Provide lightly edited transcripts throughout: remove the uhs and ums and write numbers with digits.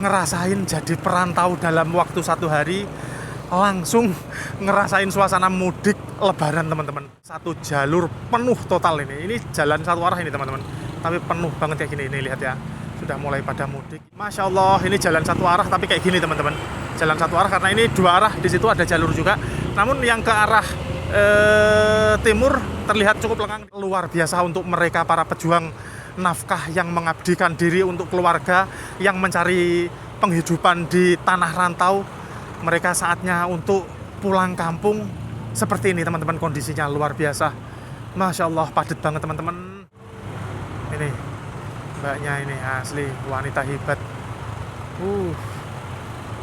Ngerasain jadi perantau dalam waktu 1 hari, langsung ngerasain suasana mudik lebaran teman-teman. Satu jalur penuh total ini jalan satu arah ini teman-teman, tapi penuh banget kayak gini. Ini lihat ya, sudah mulai pada mudik. Masya Allah, ini jalan satu arah tapi kayak gini teman-teman. Jalan satu arah karena ini 2 arah, di situ ada jalur juga. Namun yang ke arah timur terlihat cukup lengang. Luar biasa untuk mereka para pejuang nafkah yang mengabdikan diri untuk keluarga, yang mencari penghidupan di tanah rantau. Mereka saatnya untuk pulang kampung. Seperti ini teman-teman, kondisinya luar biasa. Masya Allah, padat banget teman-teman. Ini mbaknya ini asli wanita hebat.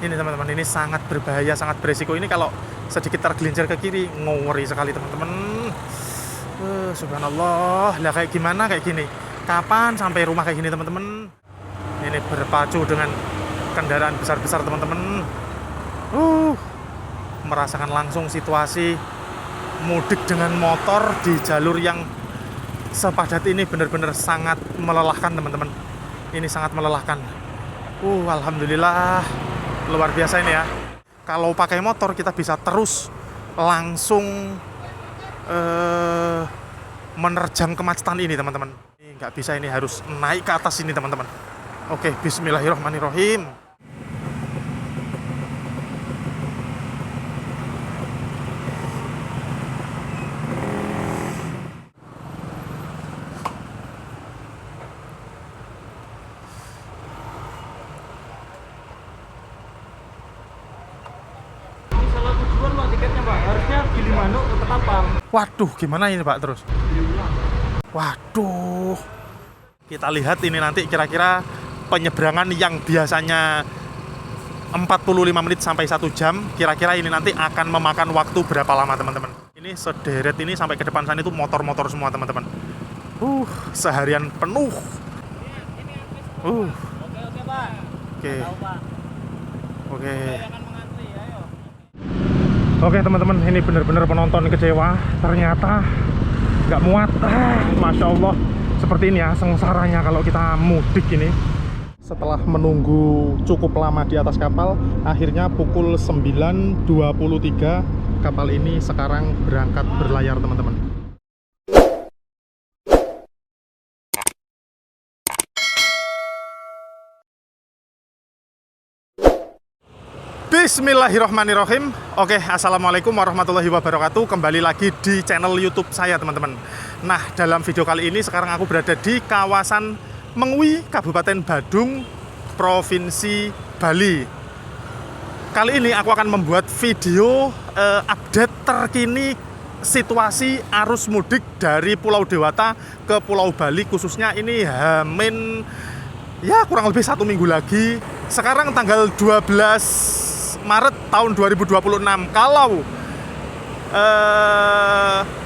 Ini teman-teman, ini sangat berbahaya, sangat beresiko. Ini kalau sedikit tergelincir ke kiri, ngori sekali teman-teman. Subhanallah, lah kayak gimana kayak gini? Kapan sampai rumah kayak gini teman-teman? Ini berpacu dengan kendaraan besar-besar teman-teman. Merasakan langsung situasi mudik dengan motor di jalur yang sepadat ini benar-benar sangat melelahkan teman-teman. Ini sangat melelahkan. Alhamdulillah, luar biasa ini ya. Kalau pakai motor kita bisa terus langsung menerjang kemacetan ini teman-teman. Ini nggak bisa, ini harus naik ke atas ini teman-teman. Oke, bismillahirrahmanirrahim. Waduh, gimana ini Pak terus? Waduh. Kita lihat ini nanti kira-kira penyeberangan yang biasanya 45 menit sampai 1 jam, kira-kira ini nanti akan memakan waktu berapa lama teman-teman? Ini sederet ini sampai ke depan sana itu motor-motor semua teman-teman. Seharian penuh. Oke, Pak. Oke. Tahu, Pak. Oke. Jangan mengantri, ayo. Oke teman-teman, ini benar-benar penonton kecewa. Ternyata nggak muat. Masya Allah, seperti ini ya sengsaranya kalau kita mudik ini. Setelah menunggu cukup lama di atas kapal, akhirnya pukul 9.23 kapal ini sekarang berangkat berlayar teman-teman. Bismillahirrahmanirrahim. Oke, assalamualaikum warahmatullahi wabarakatuh. Kembali lagi di channel YouTube saya teman-teman. Nah, dalam video kali ini sekarang aku berada di kawasan Mengui, Kabupaten Badung, Provinsi Bali. Kali ini aku akan membuat video update terkini situasi arus mudik dari Pulau Dewata ke Pulau Bali, khususnya ini Hamin ya kurang lebih 1 minggu lagi. Sekarang tanggal 12 Maret tahun 2026. Kalau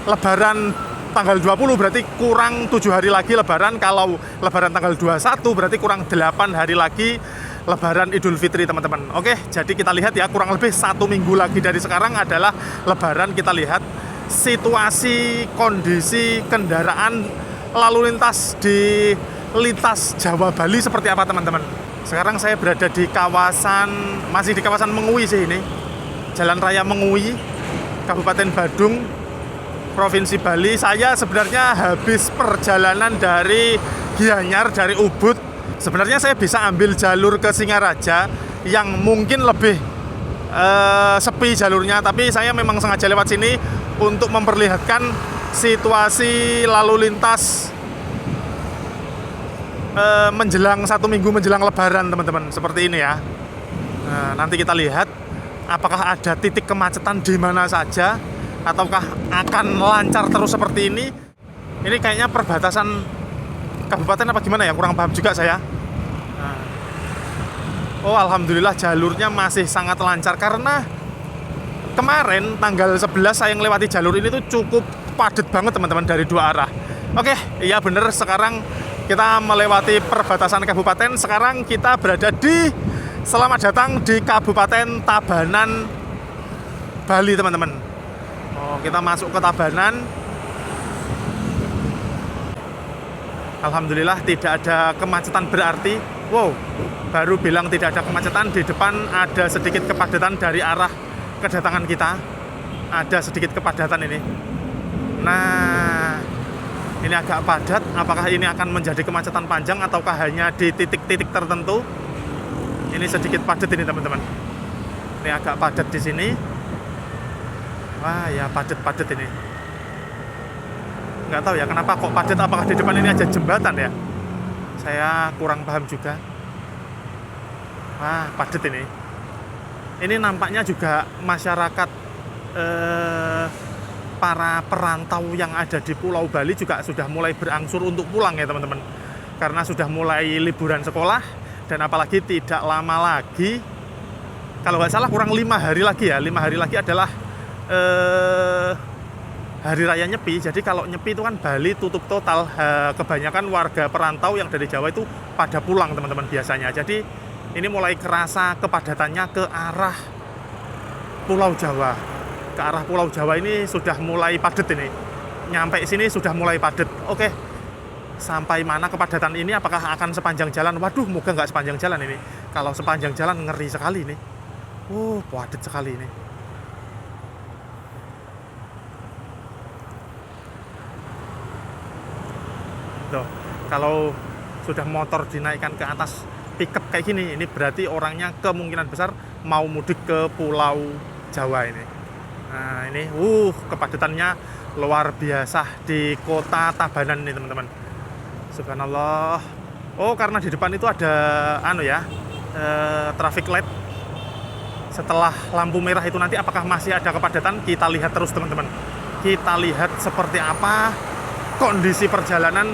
Lebaran tanggal 20 berarti kurang 7 hari lagi Lebaran. Kalau Lebaran tanggal 21 berarti kurang 8 hari lagi Lebaran Idul Fitri teman-teman. Oke, jadi kita lihat ya, kurang lebih 1 minggu lagi dari sekarang adalah Lebaran. Kita lihat situasi kondisi kendaraan lalu lintas di lintas Jawa Bali seperti apa teman-teman. Sekarang saya berada di masih di kawasan Mengui sih ini. Jalan Raya Mengui, Kabupaten Badung, Provinsi Bali. Saya sebenarnya habis perjalanan dari Gianyar, dari Ubud. Sebenarnya saya bisa ambil jalur ke Singaraja yang mungkin lebih sepi jalurnya, tapi saya memang sengaja lewat sini untuk memperlihatkan situasi lalu lintas menjelang 1 minggu menjelang Lebaran teman-teman, seperti ini ya. Nanti kita lihat apakah ada titik kemacetan di mana saja, ataukah akan lancar terus seperti ini. Ini kayaknya perbatasan kabupaten apa gimana ya, kurang paham juga saya. Alhamdulillah jalurnya masih sangat lancar, karena kemarin tanggal 11 saya melewati jalur ini tuh cukup padat banget teman-teman dari 2 arah. Oke, iya bener, sekarang kita melewati perbatasan kabupaten. Sekarang kita berada di selamat datang di Kabupaten Tabanan, Bali teman-teman. Kita masuk ke Tabanan. Alhamdulillah tidak ada kemacetan berarti. Wow, baru bilang tidak ada kemacetan, di depan ada sedikit kepadatan dari arah kedatangan kita. Ada sedikit kepadatan ini. Nah, ini agak padat. Apakah ini akan menjadi kemacetan panjang ataukah hanya di titik-titik tertentu? Ini sedikit padat ini teman-teman. Ini agak padat di sini. Wah, ya padat-padat ini. Nggak tahu ya kenapa kok padat. Apakah di depan ini aja jembatan ya? Saya kurang paham juga. Wah, padat ini. Ini nampaknya juga masyarakat para perantau yang ada di Pulau Bali juga sudah mulai berangsur untuk pulang ya teman-teman. Karena sudah mulai liburan sekolah dan apalagi tidak lama lagi, kalau nggak salah kurang 5 hari lagi ya. 5 hari lagi adalah Hari Raya Nyepi. Jadi kalau Nyepi itu kan Bali tutup total. Kebanyakan warga perantau yang dari Jawa itu pada pulang teman-teman biasanya. Jadi ini mulai kerasa kepadatannya ke arah Pulau Jawa. Ke arah Pulau Jawa ini sudah mulai padat ini. Nyampe sini sudah mulai padat. Oke, sampai mana kepadatan ini? Apakah akan sepanjang jalan? Waduh, moga nggak sepanjang jalan ini. Kalau sepanjang jalan ngeri sekali ini. Padat sekali ini. Tuh, kalau sudah motor dinaikkan ke atas pickup kayak gini, ini berarti orangnya kemungkinan besar mau mudik ke Pulau Jawa ini. Nah ini, kepadatannya luar biasa di kota Tabanan ini teman-teman. Subhanallah. Oh, karena di depan itu ada traffic light. Setelah lampu merah itu nanti apakah masih ada kepadatan? Kita lihat terus teman-teman. Kita lihat seperti apa kondisi perjalanan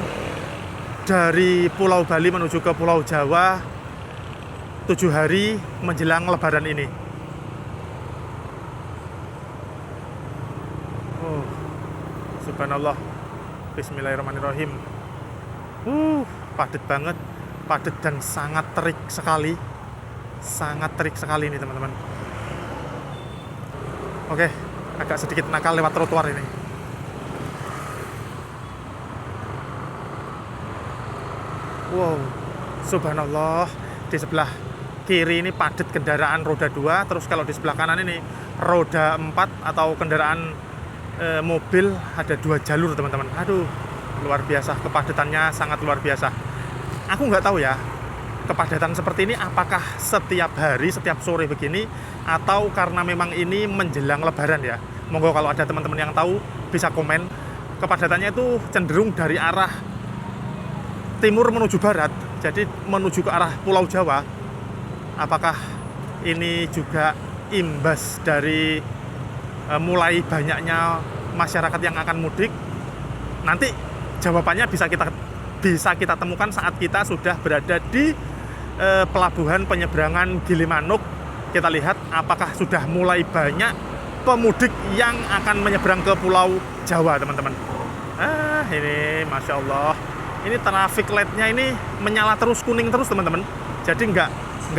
dari Pulau Bali menuju ke Pulau Jawa 7 hari menjelang Lebaran ini. Subhanallah. Bismillahirrahmanirrahim. Padat banget, padat dan sangat terik sekali. Sangat terik sekali ini teman-teman. Oke, agak sedikit nakal lewat trotoar ini. Wow, subhanallah. Di sebelah kiri ini padat kendaraan roda 2. Terus kalau di sebelah kanan ini roda 4 atau kendaraan mobil, ada 2 jalur teman-teman. Aduh, luar biasa, kepadatannya sangat luar biasa. Aku nggak tahu ya, kepadatan seperti ini apakah setiap hari, setiap sore begini, atau karena memang ini menjelang Lebaran ya. Monggo kalau ada teman-teman yang tahu bisa komen. Kepadatannya itu cenderung dari arah timur menuju barat, jadi menuju ke arah Pulau Jawa. Apakah ini juga imbas dari mulai banyaknya masyarakat yang akan mudik? Nanti jawabannya bisa kita temukan saat kita sudah berada di pelabuhan penyeberangan Gilimanuk. Kita lihat apakah sudah mulai banyak pemudik yang akan menyeberang ke Pulau Jawa teman-teman. Ini Masya Allah. Ini traffic light-nya ini menyala terus, kuning terus teman-teman. Jadi nggak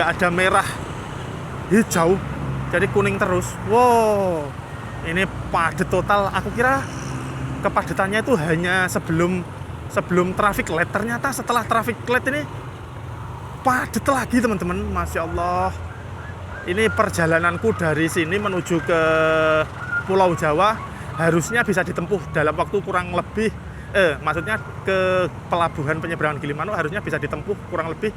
ada merah hijau, jadi kuning terus. Wow, ini padat total. Aku kira kepadatannya itu hanya sebelum traffic light. Ternyata setelah traffic light ini padat lagi teman-teman. Masya Allah. Ini perjalananku dari sini menuju ke Pulau Jawa harusnya bisa ditempuh dalam waktu kurang lebih maksudnya ke pelabuhan penyeberangan Gilimanuk harusnya bisa ditempuh kurang lebih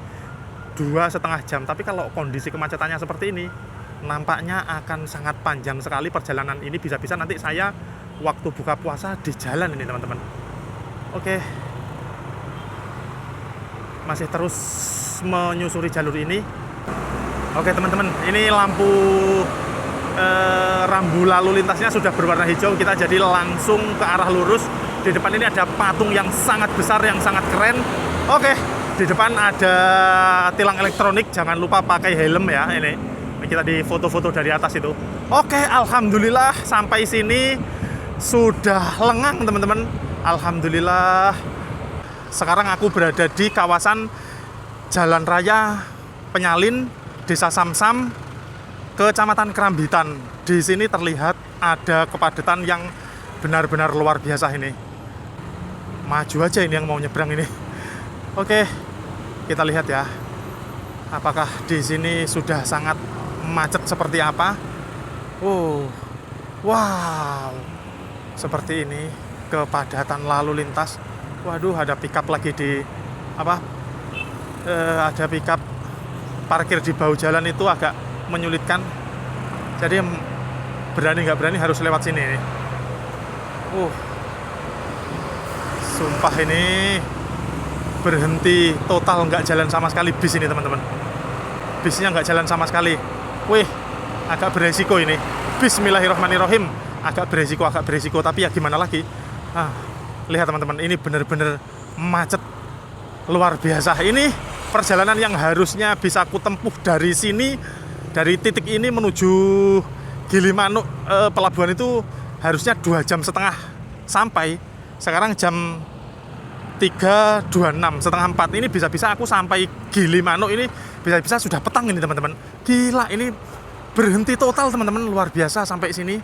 2,5 jam. Tapi kalau kondisi kemacetannya seperti ini, nampaknya akan sangat panjang sekali perjalanan ini. Bisa-bisa nanti saya waktu buka puasa di jalan ini teman-teman. Oke, masih terus menyusuri jalur ini. Oke teman-teman, ini lampu rambu lalu lintasnya sudah berwarna hijau. Kita jadi langsung ke arah lurus. Di depan ini ada patung yang sangat besar, yang sangat keren. Oke, di depan ada tilang elektronik. Jangan lupa pakai helm ya. Ini kita di foto-foto dari atas itu. Oke, alhamdulillah sampai sini sudah lengang teman-teman. Alhamdulillah. Sekarang aku berada di kawasan Jalan Raya Penyalin, Desa Samsam, Kecamatan Kerambitan. Di sini terlihat ada kepadatan yang benar-benar luar biasa ini. Maju aja ini yang mau nyebrang ini. Oke, kita lihat ya. Apakah di sini sudah sangat macet seperti apa? Oh, wow, seperti ini kepadatan lalu lintas. Waduh, ada pickup lagi di apa? Ada pickup parkir di bahu jalan, itu agak menyulitkan. Jadi berani nggak berani harus lewat sini nih. Sumpah ini berhenti total, nggak jalan sama sekali bis ini teman-teman. Bisnya nggak jalan sama sekali. Wih, agak beresiko ini. Bismillahirrahmanirrahim. Agak beresiko. Tapi ya gimana lagi? Lihat teman-teman, ini bener-bener macet luar biasa. Ini perjalanan yang harusnya bisa aku tempuh dari sini, dari titik ini menuju Gilimanuk pelabuhan itu harusnya 2,5 jam sampai. Sekarang jam 3.26, setengah 4. Ini bisa-bisa aku sampai Gilimanuk ini bisa-bisa sudah petang ini teman-teman. Gila, ini berhenti total teman-teman, luar biasa sampai sini.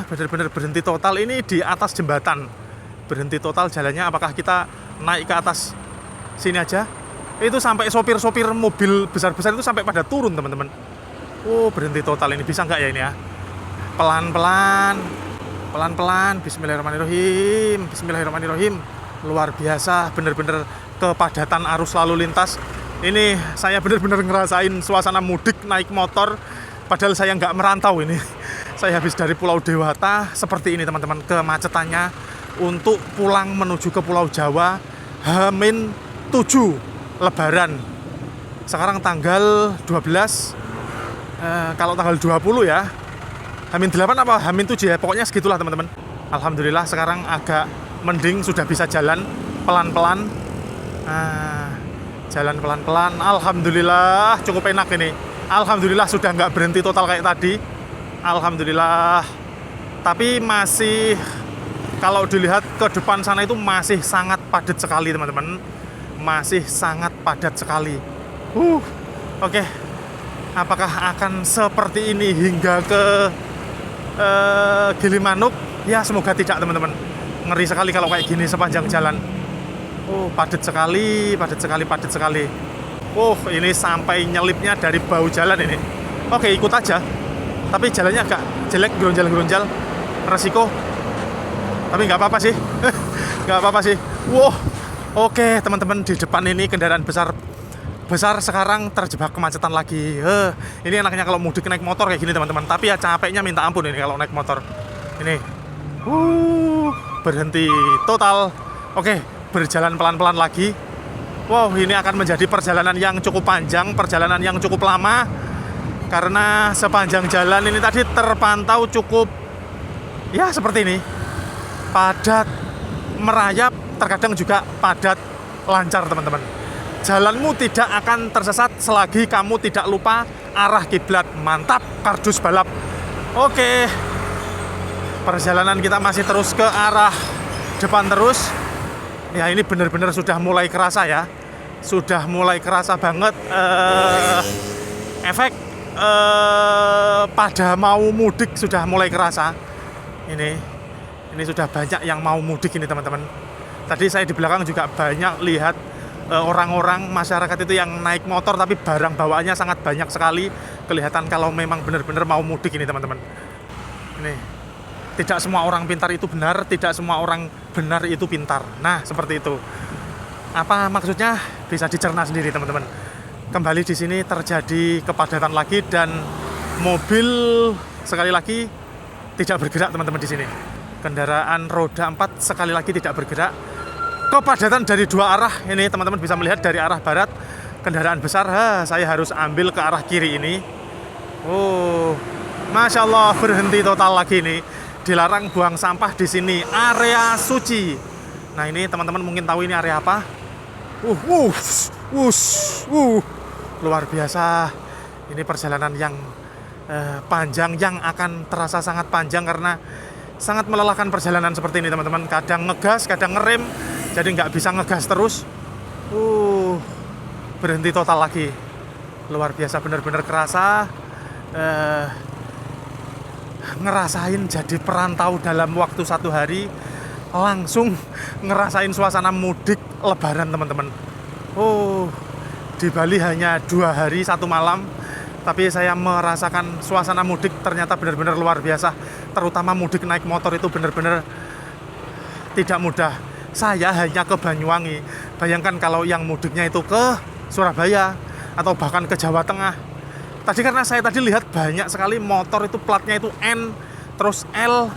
Bener-bener berhenti total. Ini di atas jembatan berhenti total jalannya. Apakah kita naik ke atas sini aja? Itu sampai sopir-sopir mobil besar-besar itu sampai pada turun teman-teman. Berhenti total ini. Bisa nggak ya ini ya? Pelan-pelan, bismillahirrahmanirrahim. Luar biasa, bener-bener kepadatan arus lalu lintas. Ini saya bener-bener ngerasain suasana mudik naik motor, padahal saya nggak merantau ini. Saya habis dari Pulau Dewata, seperti ini teman-teman kemacetannya untuk pulang menuju ke Pulau Jawa, H-7 Lebaran. Sekarang tanggal 12, kalau tanggal 20 ya, H-8 apa H-7 ya, pokoknya segitulah teman-teman. Alhamdulillah sekarang agak mending, sudah bisa jalan pelan-pelan. Jalan pelan-pelan, alhamdulillah cukup enak ini. Alhamdulillah sudah nggak berhenti total kayak tadi. Alhamdulillah. Tapi masih, kalau dilihat ke depan sana itu masih sangat padat sekali teman-teman. Masih sangat padat sekali. Oke. Apakah akan seperti ini hingga ke Gilimanuk? Ya semoga tidak teman-teman. Ngeri sekali kalau kayak gini sepanjang jalan. Padat sekali. Ini sampai nyelipnya dari bahu jalan ini. Oke, ikut aja. Tapi jalannya agak jelek, geronjal-geronjal, resiko. Tapi nggak apa-apa sih. Nggak apa-apa sih. Oke teman-teman, di depan ini kendaraan besar sekarang terjebak kemacetan lagi. Ini enaknya kalau mudik naik motor kayak gini teman-teman. Tapi ya capeknya minta ampun ini kalau naik motor. Ini berhenti total. Oke, berjalan pelan-pelan lagi. Ini akan menjadi perjalanan yang cukup panjang, perjalanan yang cukup lama. Karena sepanjang jalan ini tadi terpantau cukup, ya seperti ini, padat, merayap, terkadang juga padat, lancar teman-teman. Jalanmu tidak akan tersesat selagi kamu tidak lupa arah kiblat. Mantap, kardus balap. Oke, perjalanan kita masih terus ke arah depan terus. Ya ini benar-benar sudah mulai kerasa ya. Sudah mulai kerasa banget efek pada mau mudik sudah mulai kerasa. Ini sudah banyak yang mau mudik ini teman-teman. Tadi saya di belakang juga banyak lihat orang-orang masyarakat itu yang naik motor tapi barang bawaannya sangat banyak sekali. Kelihatan kalau memang benar-benar mau mudik ini teman-teman. Ini tidak semua orang pintar itu benar, tidak semua orang benar itu pintar. Nah, seperti itu. Apa maksudnya? Bisa dicerna sendiri teman-teman. Kembali di sini terjadi kepadatan lagi dan mobil sekali lagi tidak bergerak teman-teman di sini. Kendaraan roda 4 sekali lagi tidak bergerak. Kepadatan dari dua arah ini teman-teman bisa melihat dari arah barat kendaraan besar. Saya harus ambil ke arah kiri ini. Masya Allah, berhenti total lagi nih. Dilarang buang sampah di sini, area suci. Nah ini teman-teman mungkin tahu ini area apa? Luar biasa. Ini perjalanan yang panjang, yang akan terasa sangat panjang karena sangat melelahkan perjalanan seperti ini teman-teman. Kadang ngegas, kadang ngerem, jadi nggak bisa ngegas terus. Berhenti total lagi. Luar biasa, benar-benar kerasa. Ngerasain jadi perantau dalam waktu 1 hari, langsung ngerasain suasana mudik lebaran teman-teman. di Bali hanya 2 hari 1 malam, tapi saya merasakan suasana mudik ternyata benar-benar luar biasa. Terutama mudik naik motor itu benar-benar tidak mudah. Saya hanya ke Banyuwangi. Bayangkan kalau yang mudiknya itu ke Surabaya atau bahkan ke Jawa Tengah. Tadi karena saya tadi lihat banyak sekali motor itu platnya itu N terus L.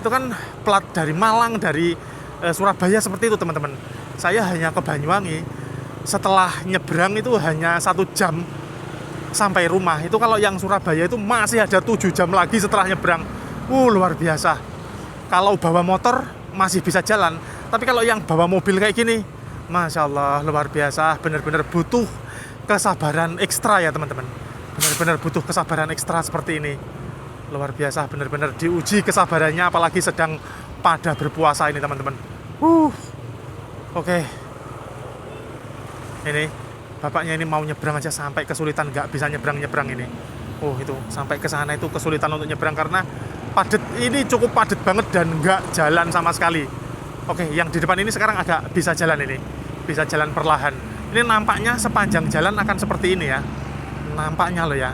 Itu kan plat dari Malang, dari Surabaya seperti itu teman-teman. Saya hanya ke Banyuwangi. Setelah nyebrang itu hanya 1 jam sampai rumah. Itu kalau yang Surabaya itu masih ada 7 jam lagi setelah nyebrang. Luar biasa. Kalau bawa motor masih bisa jalan, tapi kalau yang bawa mobil kayak gini, Masya Allah, luar biasa. Benar-benar butuh kesabaran ekstra ya teman-teman. Benar-benar butuh kesabaran ekstra seperti ini. Luar biasa, benar-benar diuji kesabarannya, apalagi sedang pada berpuasa ini teman-teman. Oke. Ini bapaknya ini mau nyebrang aja sampai kesulitan, nggak bisa nyebrang ini. Itu sampai ke sana itu kesulitan untuk nyebrang karena padat, ini cukup padat banget dan nggak jalan sama sekali. Oke, yang di depan ini sekarang agak bisa jalan ini, bisa jalan perlahan. Ini nampaknya sepanjang jalan akan seperti ini ya, nampaknya loh ya.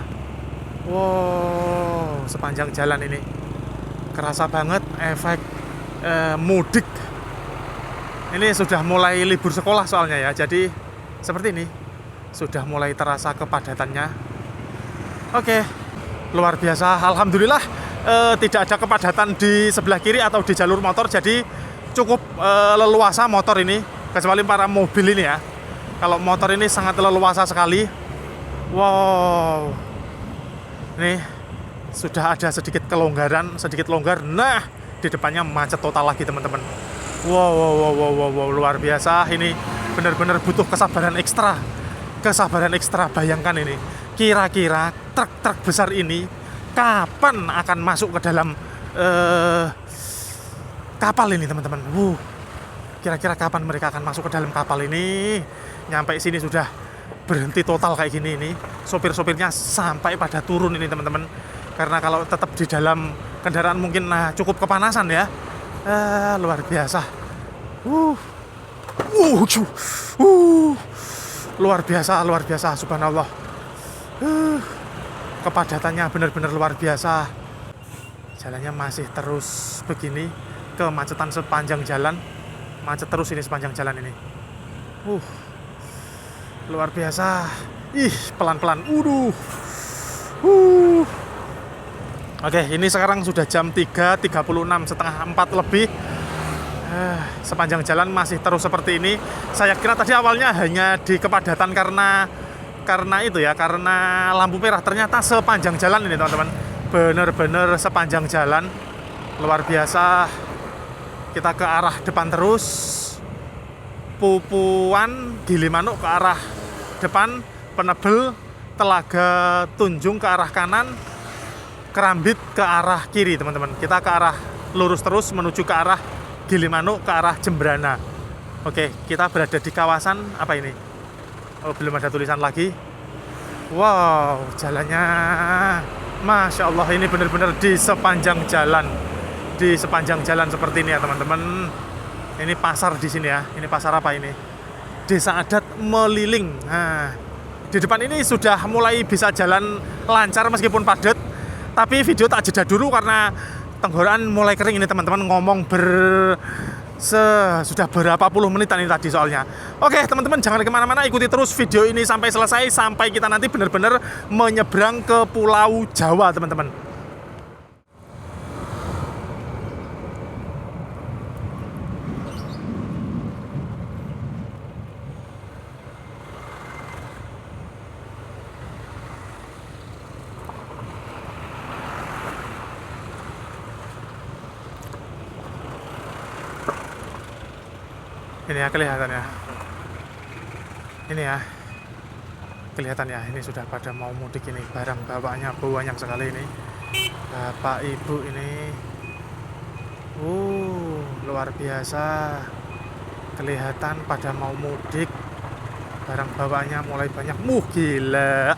Wow, sepanjang jalan ini kerasa banget efek mudik. Ini sudah mulai libur sekolah soalnya ya, jadi seperti ini sudah mulai terasa kepadatannya. Oke, luar biasa. Alhamdulillah tidak ada kepadatan di sebelah kiri atau di jalur motor, jadi cukup leluasa motor ini, kecuali para mobil ini ya. Kalau motor ini sangat leluasa sekali. Wow, ini sudah ada sedikit kelonggaran, sedikit longgar. Nah, di depannya macet total lagi teman-teman. Wow, luar biasa. Ini benar-benar butuh kesabaran ekstra. Kesabaran ekstra, bayangkan ini. Kira-kira truk-truk besar ini kapan akan masuk ke dalam kapal ini teman-teman. Kira-kira kapan mereka akan masuk ke dalam kapal ini? Nyampe sini sudah berhenti total kayak gini ini. Sopir-sopirnya sampai pada turun ini teman-teman. Karena kalau tetap di dalam kendaraan mungkin cukup kepanasan ya. Luar biasa. Luar biasa, subhanallah. Kepadatannya benar-benar luar biasa. Jalannya masih terus begini, kemacetan sepanjang jalan, macet terus ini sepanjang jalan ini. Luar biasa. Pelan-pelan. Oke, ini sekarang sudah jam 3.36, setengah 4 lebih. Sepanjang jalan masih terus seperti ini. Saya kira tadi awalnya hanya di kepadatan karena itu ya, karena lampu merah. Ternyata sepanjang jalan ini teman-teman, benar-benar sepanjang jalan. Luar biasa. Kita ke arah depan terus. Pupuan, Gilimanuk ke arah depan, Penebel, Telaga Tunjung ke arah kanan, Kerambit ke arah kiri teman-teman. Kita ke arah lurus terus menuju ke arah Gilimanuk, ke arah Jembrana. Oke, kita berada di kawasan apa ini? Belum ada tulisan lagi. Wow, jalannya Masya Allah, ini benar-benar di sepanjang jalan. Di sepanjang jalan seperti ini ya teman-teman. Ini pasar di sini ya. Ini pasar apa ini? Desa Adat Meliling. Nah, di depan ini sudah mulai bisa jalan lancar meskipun padat. Tapi video tak jeda dulu karena tenggorokan mulai kering ini teman-teman, ngomong sudah berapa puluh menitan ini tadi soalnya. Oke teman-teman, jangan kemana-mana, ikuti terus video ini sampai selesai, sampai kita nanti benar-benar menyeberang ke Pulau Jawa teman-teman. Ini ya kelihatannya. Ini ya. Kelihatan ya, ini sudah pada mau mudik ini. Barang bawaannya banyak sekali ini. Bapak Ibu ini. Luar biasa. Kelihatan pada mau mudik. Barang bawaannya mulai banyak. Gila.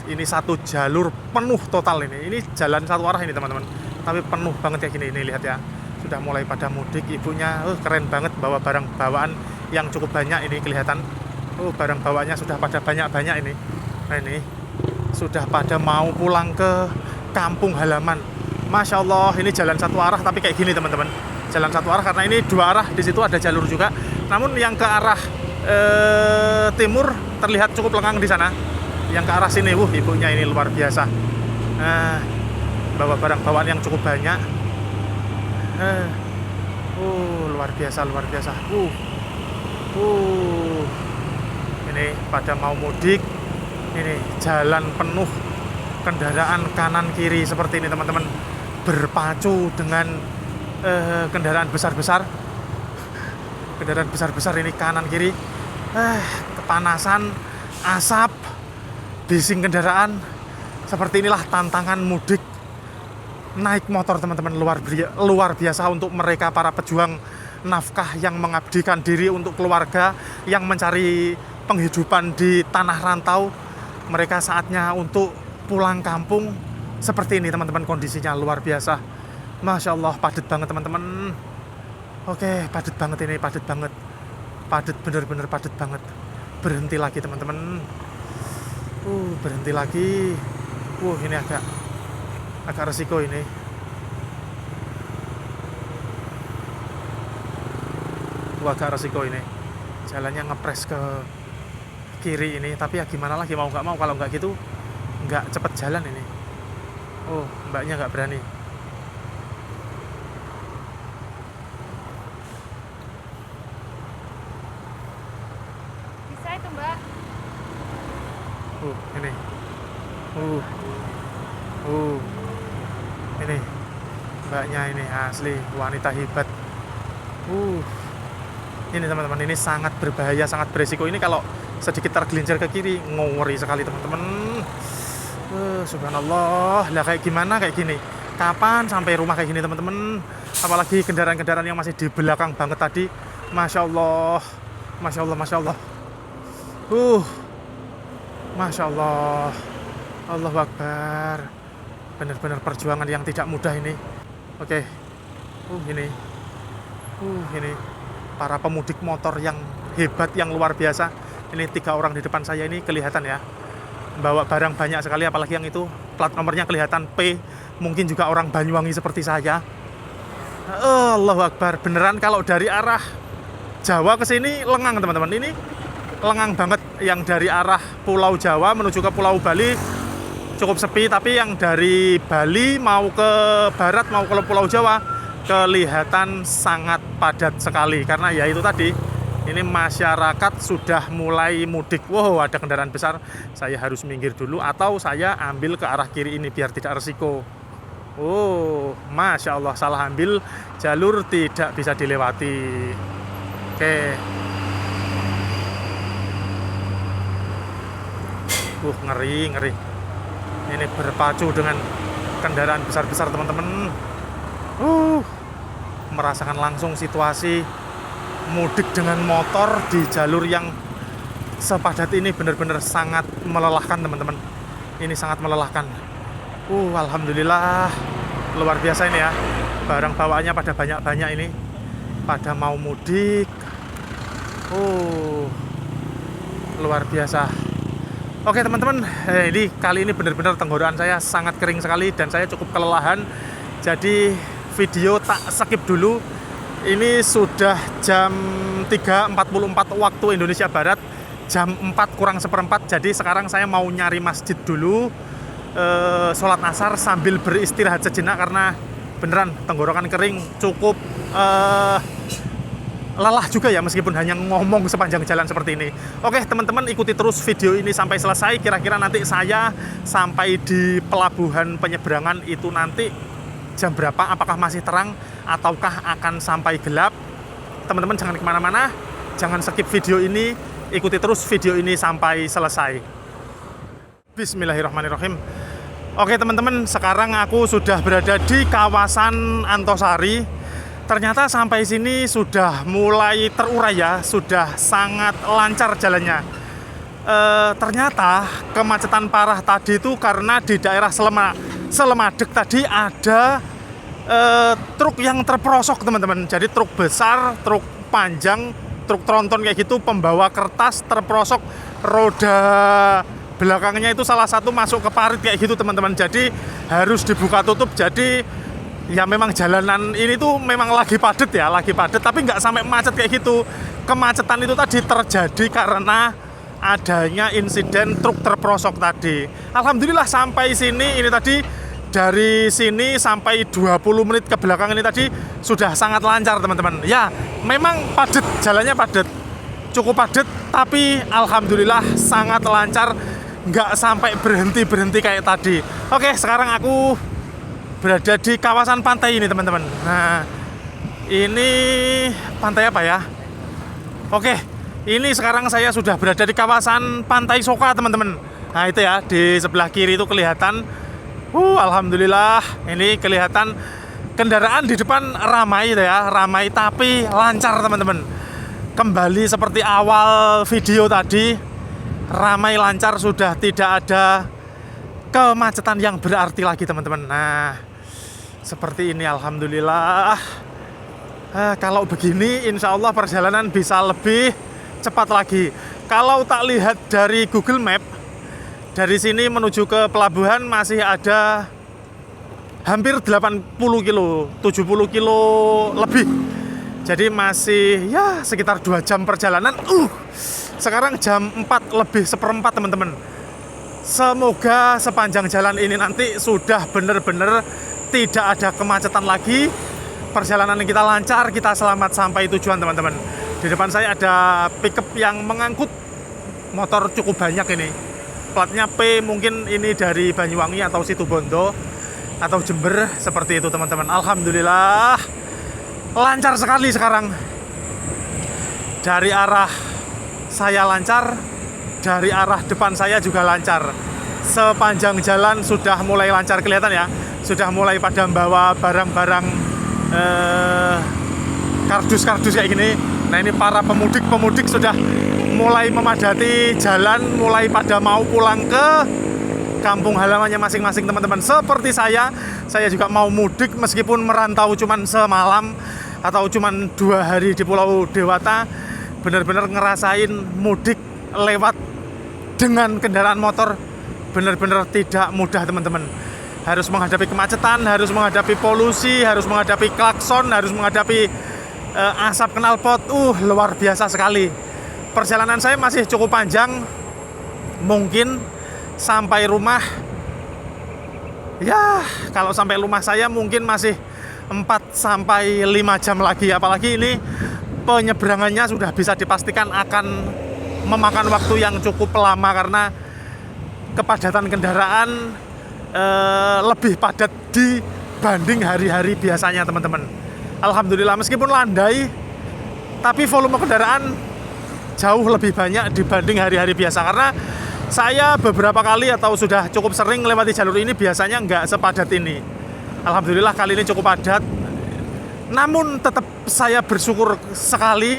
Ini satu jalur penuh total ini. Ini jalan satu arah ini teman-teman. Tapi penuh banget kayak gini. Ini lihat ya. Sudah mulai pada mudik, ibunya keren banget bawa barang bawaan yang cukup banyak ini kelihatan. Barang bawaannya sudah pada banyak-banyak ini. Nah ini sudah pada mau pulang ke kampung halaman. Masya Allah, ini jalan satu arah tapi kayak gini teman-teman. Jalan satu arah karena ini dua arah, di situ ada jalur juga. Namun yang ke arah timur terlihat cukup lengang di sana. Yang ke arah sini, ibunya ini luar biasa. Bawa barang bawaan yang cukup banyak. Luar biasa, luar biasa. Ini pada mau mudik. Ini jalan penuh kendaraan kanan kiri seperti ini teman-teman, berpacu dengan kendaraan besar-besar. Kendaraan besar-besar ini kanan kiri. Kepanasan, asap, bising kendaraan. Seperti inilah tantangan mudik naik motor teman-teman, luar biasa untuk mereka para pejuang nafkah yang mengabdikan diri untuk keluarga, yang mencari penghidupan di tanah rantau. Mereka saatnya untuk pulang kampung. Seperti ini teman-teman, kondisinya luar biasa. Masya Allah, padat banget teman-teman. Oke, padat banget ini, padat banget. Padat, bener-bener padat banget. Berhenti lagi teman-teman. Berhenti lagi. Ini agak resiko ini. Agak resiko ini. Jalannya ngepres ke kiri ini, tapi ya gimana lagi, mau nggak mau, kalau nggak gitu nggak cepet jalan ini. Mbaknya nggak berani. Bisa itu mbak. Ini ini mbaknya ini asli wanita hebat. Ini teman-teman, ini sangat berbahaya, sangat beresiko. Ini kalau sedikit tergelincir ke kiri, ngeri sekali teman-teman. Subhanallah, lah kayak gimana kayak gini? Kapan sampai rumah kayak gini teman-teman? Apalagi kendaraan-kendaraan yang masih di belakang banget tadi. Masya Allah, Masya Allah, Masya Allah. Masya Allah, Allahu Akbar. Benar-benar perjuangan yang tidak mudah ini. Oke, ini para pemudik motor yang hebat, yang luar biasa. Ini 3 orang di depan saya ini kelihatan ya, bawa barang banyak sekali, apalagi yang itu plat nomornya kelihatan P, mungkin juga orang Banyuwangi seperti saya. Allahu Akbar, beneran kalau dari arah Jawa ke sini lengang teman-teman, ini lengang banget. Yang dari arah Pulau Jawa menuju ke Pulau Bali cukup sepi, tapi yang dari Bali mau ke barat, mau ke Pulau Jawa kelihatan sangat padat sekali. Karena ya itu tadi, ini masyarakat sudah mulai mudik. Ada kendaraan besar, saya harus minggir dulu atau saya ambil ke arah kiri ini biar tidak resiko. Masya Allah, salah ambil jalur, tidak bisa dilewati. Oke. Ngeri. Ini berpacu dengan kendaraan besar-besar teman-teman. Merasakan langsung situasi mudik dengan motor di jalur yang sepadat ini benar-benar sangat melelahkan teman-teman. Ini sangat melelahkan. Alhamdulillah, luar biasa ini ya. Barang bawaannya pada banyak-banyak ini, pada mau mudik. Luar biasa. Oke teman-teman, ini kali ini benar-benar tenggorokan saya sangat kering sekali dan saya cukup kelelahan. Jadi video tak skip dulu. Ini sudah jam 3.44 waktu Indonesia Barat, jam 4 kurang seperempat. Jadi sekarang saya mau nyari masjid dulu, sholat asar sambil beristirahat sejenak karena beneran tenggorokan kering, cukup lelah juga ya meskipun hanya ngomong sepanjang jalan seperti ini. Oke teman-teman, ikuti terus video ini sampai selesai. Kira-kira nanti saya sampai di pelabuhan penyeberangan itu nanti jam berapa, apakah masih terang ataukah akan sampai gelap. Teman-teman jangan kemana-mana, jangan skip video ini, ikuti terus video ini sampai selesai. Bismillahirrahmanirrahim. Oke teman-teman, sekarang aku sudah berada di kawasan Antosari. Ternyata sampai sini sudah mulai terurai ya, sudah sangat lancar jalannya. Ternyata kemacetan parah tadi itu karena di daerah Selemadeg tadi ada truk yang terperosok teman-teman. Jadi truk besar, truk panjang truk tronton kayak gitu, pembawa kertas terprosok, roda belakangnya itu salah satu masuk ke parit kayak gitu teman-teman. Jadi harus dibuka tutup. Jadi ya memang jalanan ini tuh memang lagi padat ya, lagi padat, tapi nggak sampai macet kayak gitu. Kemacetan itu tadi terjadi karena adanya insiden truk terprosok tadi. Alhamdulillah sampai sini ini tadi, dari sini sampai 20 menit ke belakang ini tadi sudah sangat lancar teman-teman. Ya memang padat, jalannya padat, cukup padat, tapi alhamdulillah sangat lancar, nggak sampai berhenti-berhenti kayak tadi. Oke, sekarang aku berada di kawasan pantai ini teman-teman. Nah, ini pantai apa ya? Oke, ini sekarang saya sudah berada di kawasan Pantai Soka teman-teman. Nah itu ya, di sebelah kiri itu kelihatan. Alhamdulillah, ini kelihatan kendaraan di depan ramai ya, ramai tapi lancar teman-teman. Kembali seperti awal video tadi, ramai lancar, sudah tidak ada kemacetan yang berarti lagi teman-teman. Nah, seperti ini alhamdulillah. Kalau begini insya Allah perjalanan bisa lebih cepat lagi. Kalau tak lihat dari Google Map, dari sini menuju ke pelabuhan masih ada hampir 80 kilo, 70 kilo lebih. Jadi masih ya sekitar 2 jam perjalanan. Sekarang jam 4 lebih seperempat teman-teman. Semoga sepanjang jalan ini nanti sudah benar-benar tidak ada kemacetan lagi. Perjalanan kita lancar, kita selamat sampai tujuan teman-teman. Di depan saya ada pickup yang mengangkut motor cukup banyak ini. Platnya P, mungkin ini dari Banyuwangi atau Situbondo atau Jember, seperti itu teman-teman. Alhamdulillah lancar sekali sekarang. Dari arah saya lancar, dari arah depan saya juga lancar. Sepanjang jalan sudah mulai lancar, kelihatan ya. Sudah mulai pada membawa barang-barang kardus-kardus kayak gini. Nah ini para pemudik sudah mulai memadati jalan, mulai pada mau pulang ke kampung halamannya masing-masing teman-teman. Seperti saya juga mau mudik meskipun merantau cuman semalam atau cuman 2 hari di Pulau Dewata. Benar-benar ngerasain mudik lewat dengan kendaraan motor benar-benar tidak mudah teman-teman. Harus menghadapi kemacetan, harus menghadapi polusi, harus menghadapi klakson, harus menghadapi asap knalpot. Luar biasa sekali. Perjalanan saya masih cukup panjang. Mungkin sampai rumah, ya kalau sampai rumah saya mungkin masih 4 sampai 5 jam lagi. Apalagi ini penyeberangannya sudah bisa dipastikan akan memakan waktu yang cukup lama karena kepadatan kendaraan lebih padat dibanding hari-hari biasanya teman-teman. Alhamdulillah meskipun landai, tapi volume kendaraan jauh lebih banyak dibanding hari-hari biasa. Karena saya beberapa kali atau sudah cukup sering melewati jalur ini biasanya nggak sepadat ini. Alhamdulillah kali ini cukup padat. Namun tetap saya bersyukur sekali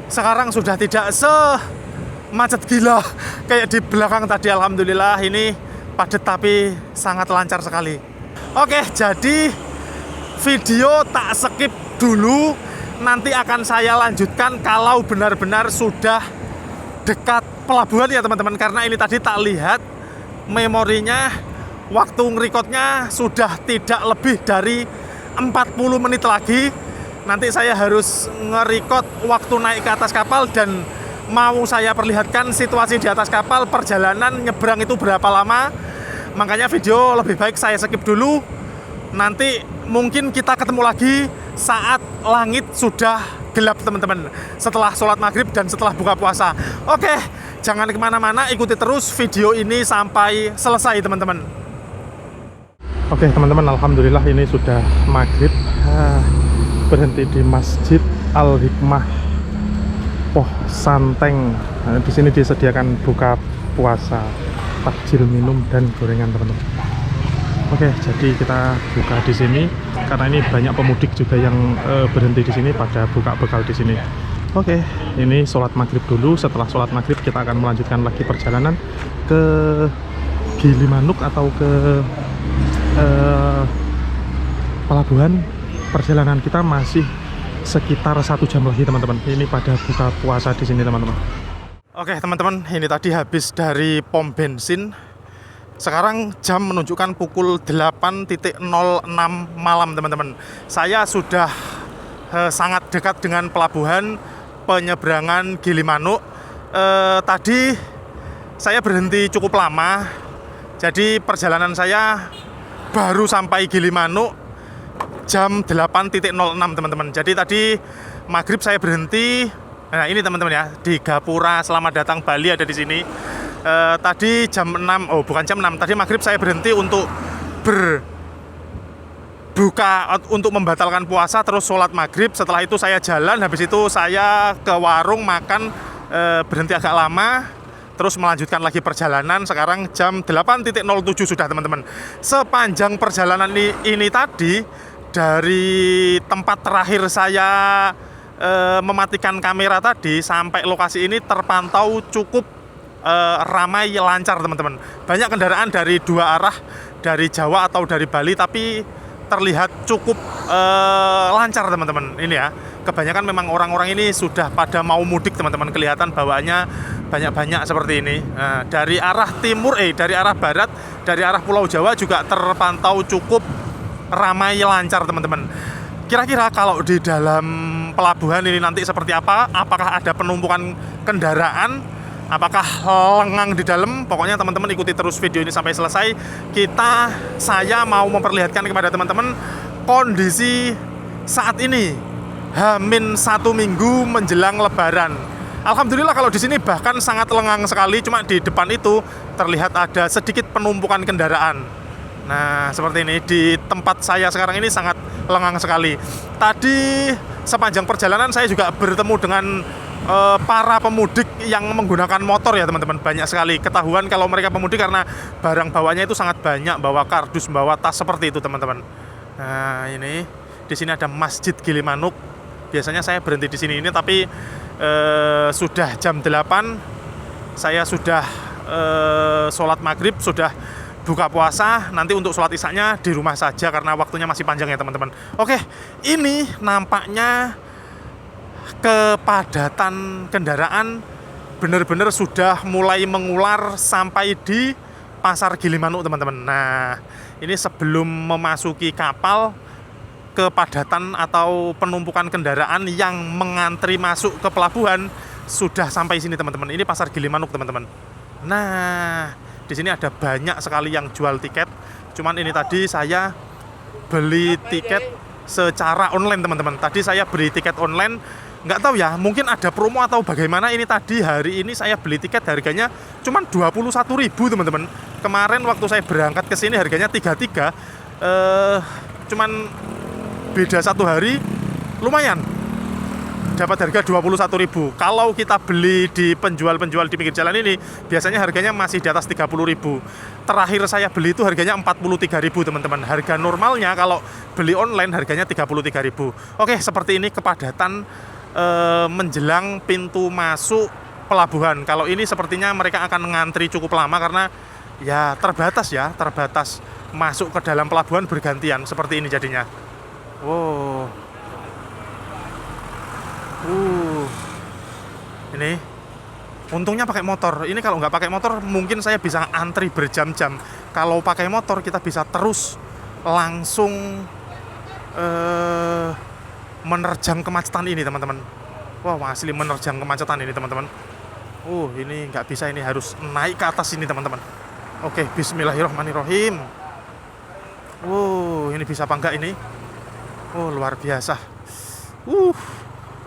sekarang sudah tidak semacet gila kayak di belakang tadi. Alhamdulillah ini padat tapi sangat lancar sekali. Oke, jadi video tak skip dulu. Nanti akan saya lanjutkan kalau benar-benar sudah dekat pelabuhan ya teman-teman. Karena ini tadi tak lihat memorinya, waktu ngerekodnya sudah tidak lebih dari 40 menit lagi. Nanti saya harus ngerekod waktu naik ke atas kapal dan mau saya perlihatkan situasi di atas kapal, perjalanan nyebrang itu berapa lama. Makanya video lebih baik saya skip dulu. Nanti mungkin kita ketemu lagi saat langit sudah gelap teman-teman, setelah sholat maghrib dan setelah buka puasa. Oke, jangan kemana-mana, ikuti terus video ini sampai selesai teman-teman. Oke teman-teman, alhamdulillah ini sudah maghrib. Berhenti di Masjid Al-Hikmah Poh Santeng. Nah, di sini disediakan buka puasa, takjil minum dan gorengan teman-teman. Oke, jadi kita buka di sini karena ini banyak pemudik juga yang berhenti di sini pada buka bekal di sini. Oke, ini sholat maghrib dulu. Setelah sholat maghrib kita akan melanjutkan lagi perjalanan ke Gilimanuk atau ke pelabuhan. Perjalanan kita masih sekitar 1 jam lagi teman-teman. Ini pada buka puasa di sini teman-teman. Oke teman-teman, ini tadi habis dari pom bensin. Sekarang jam menunjukkan pukul 8.06 malam teman-teman. Saya sudah sangat dekat dengan pelabuhan penyeberangan Gilimanuk. Tadi saya berhenti cukup lama. Jadi perjalanan saya baru sampai Gilimanuk jam 8.06 teman-teman. Jadi tadi maghrib saya berhenti. Nah ini teman-teman ya, di Gapura Selamat Datang Bali ada di sini. Tadi jam 6, bukan jam 6. Tadi maghrib saya berhenti untuk berbuka, untuk membatalkan puasa, terus sholat maghrib. Setelah itu saya jalan, habis itu saya ke warung makan, berhenti agak lama. Terus melanjutkan lagi perjalanan. Sekarang jam 8.07 sudah teman-teman. Sepanjang perjalanan ini tadi, dari tempat terakhir saya mematikan kamera tadi sampai lokasi ini terpantau cukup ramai, lancar teman-teman. Banyak kendaraan dari dua arah, dari Jawa atau dari Bali, tapi terlihat cukup lancar teman-teman. Ini ya, kebanyakan memang orang-orang ini sudah pada mau mudik teman-teman. Kelihatan bawaannya banyak-banyak seperti ini. Nah, dari arah timur, dari arah barat, dari arah Pulau Jawa juga terpantau cukup ramai, lancar teman-teman. Kira-kira kalau di dalam pelabuhan ini nanti seperti apa? Apakah ada penumpukan kendaraan? Apakah lengang di dalam? Pokoknya teman-teman ikuti terus video ini sampai selesai. Saya mau memperlihatkan kepada teman-teman kondisi saat ini H-1 minggu menjelang Lebaran. Alhamdulillah kalau di sini bahkan sangat lengang sekali. Cuma di depan itu terlihat ada sedikit penumpukan kendaraan. Nah seperti ini, di tempat saya sekarang ini sangat lengang sekali. Tadi sepanjang perjalanan saya juga bertemu dengan para pemudik yang menggunakan motor ya teman-teman. Banyak sekali ketahuan kalau mereka pemudik karena barang bawanya itu sangat banyak, bawa kardus, bawa tas seperti itu teman-teman. Nah ini di sini ada Masjid Gilimanuk. Biasanya saya berhenti di sini tapi sudah jam 8 saya sudah sholat maghrib, sudah buka puasa. Nanti untuk sholat isya-nya di rumah saja karena waktunya masih panjang ya teman-teman. Oke, ini nampaknya kepadatan kendaraan benar-benar sudah mulai mengular sampai di Pasar Gilimanuk teman-teman. Nah ini sebelum memasuki kapal, kepadatan atau penumpukan kendaraan yang mengantri masuk ke pelabuhan sudah sampai sini teman-teman. Ini Pasar Gilimanuk teman-teman. Nah di sini ada banyak sekali yang jual tiket. Cuman ini tadi saya beli tiket secara online teman-teman. Tadi saya beli tiket online, nggak tahu ya, mungkin ada promo atau bagaimana. Ini tadi hari ini saya beli tiket harganya cuman 21.000 teman-teman. Kemarin waktu saya berangkat ke sini harganya 33. Cuman beda 1 hari lumayan. Dapat harga 21.000. Kalau kita beli di penjual-penjual di pinggir jalan ini, biasanya harganya masih di atas 30.000. Terakhir saya beli itu harganya 43.000 teman-teman. Harga normalnya kalau beli online harganya 33.000. Oke, seperti ini kepadatan menjelang pintu masuk pelabuhan. Kalau ini sepertinya mereka akan mengantri cukup lama karena ya terbatas masuk ke dalam pelabuhan bergantian. Seperti ini jadinya. Wow. Ini untungnya pakai motor. Ini kalau nggak pakai motor mungkin saya bisa antri berjam-jam. Kalau pakai motor kita bisa terus langsung menerjang kemacetan ini teman-teman. Wah asli menerjang kemacetan ini teman-teman. Ini nggak bisa, ini harus naik ke atas ini teman-teman. Oke, bismillahirrahmanirrahim. Ini bisa apa enggak ini? Luar biasa.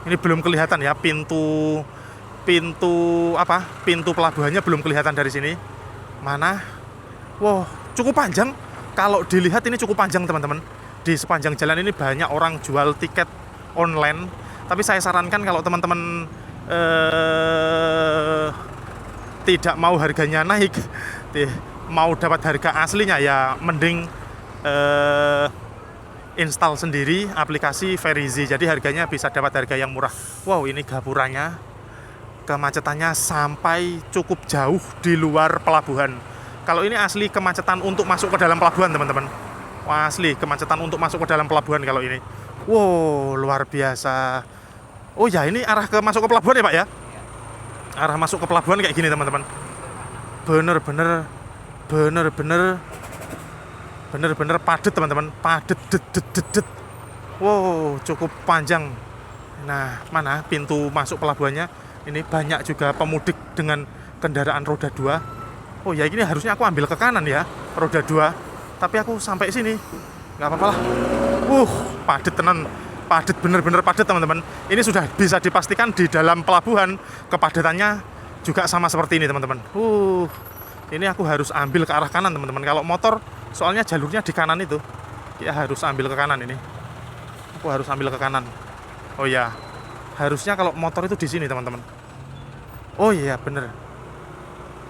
Ini belum kelihatan ya pintu pelabuhannya belum kelihatan dari sini. Mana? Cukup panjang. Kalau dilihat ini cukup panjang teman-teman. Di sepanjang jalan ini banyak orang jual tiket online. Tapi saya sarankan kalau teman-teman tidak mau harganya naik, mau dapat harga aslinya ya mending install sendiri aplikasi Verizi. Jadi harganya bisa dapat harga yang murah. Ini gapuranya. Kemacetannya sampai cukup jauh di luar pelabuhan. Kalau ini asli kemacetan untuk masuk ke dalam pelabuhan teman-teman. Asli kemacetan untuk masuk ke dalam pelabuhan kalau ini. Wow, luar biasa. Oh ya, ini arah ke masuk ke pelabuhan ya Pak ya? Arah masuk ke pelabuhan kayak gini teman-teman. Bener-bener bener-bener padat teman-teman, padat det. Wow, cukup panjang. Nah, mana pintu masuk pelabuhannya? Ini banyak juga pemudik dengan kendaraan roda 2. Oh ya, ini harusnya aku ambil ke kanan ya, roda 2. Tapi aku sampai sini. Nggak apa-apa lah. Padat tenan. Padat, bener-bener padat teman-teman. Ini sudah bisa dipastikan di dalam pelabuhan kepadatannya juga sama seperti ini teman-teman. Ini aku harus ambil ke arah kanan teman-teman. Kalau motor soalnya jalurnya di kanan itu. Ya harus ambil ke kanan ini. Aku harus ambil ke kanan. Oh ya. Harusnya kalau motor itu di sini teman-teman. Oh iya bener.